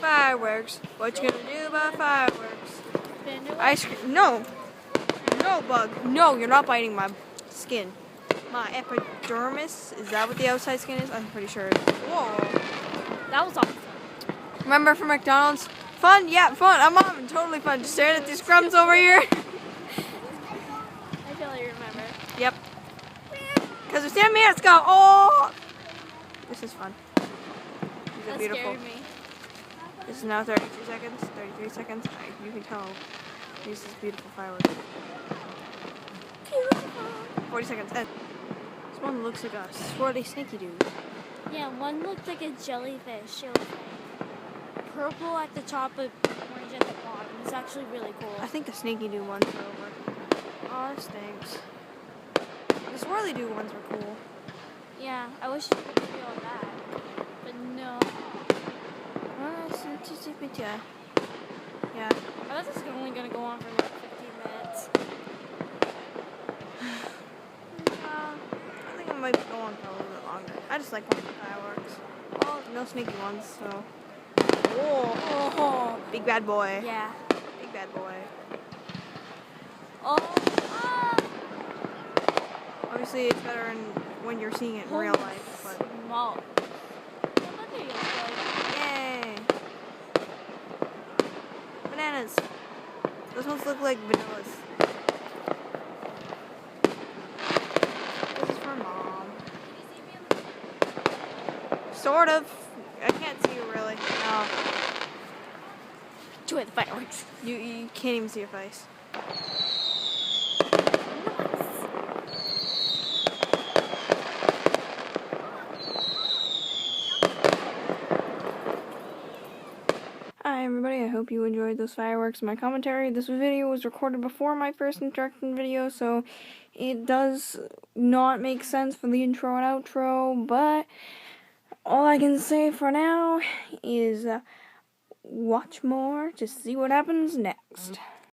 Fireworks. What you gonna do about fireworks? Spin it. Ice cream. No. No, bug. No, you're not biting my skin. My epidermis. Is that what the outside skin is? I'm pretty sure. Whoa. That was awesome. Remember from McDonald's? Fun? Yeah, fun. I'm having totally fun. Just staring at these crumbs over here. I totally remember. Yep. Because it's 10 minutes ago. Oh! This is fun. These are That beautiful. scared me. This is now 32 seconds. 33 seconds. You can tell. This is beautiful fireworks. 40 seconds. End. This one looks like a swirly snaky dude. Yeah, one looked like a jellyfish. It was like purple at the top, but orange at the bottom. It's actually really cool. I think the snaky dude ones are over. Oh, this stinks. The swirly dude ones were cool. Yeah, I wish you could feel that, but no. Yeah. Yeah. I thought this was only gonna go on for like 15 minutes. I think I might be going for a little bit longer. I just like watching fireworks. Oh, no sneaky ones, so. Whoa. Oh, big bad boy. Yeah. Big bad boy. Oh. Ah. Obviously, it's better when you're seeing it in real life. But Small. Yeah, but there you go. yay! Bananas. Those ones look like vanillas. This is for Mom. Sort of. I can't see you really. No. Enjoy the fireworks. You can't even see your face. Hi everybody, I hope you enjoyed those fireworks in my commentary. This video was recorded before my first introduction video, so it does not make sense for the intro and outro, but all I can say for now is watch more to see what happens next.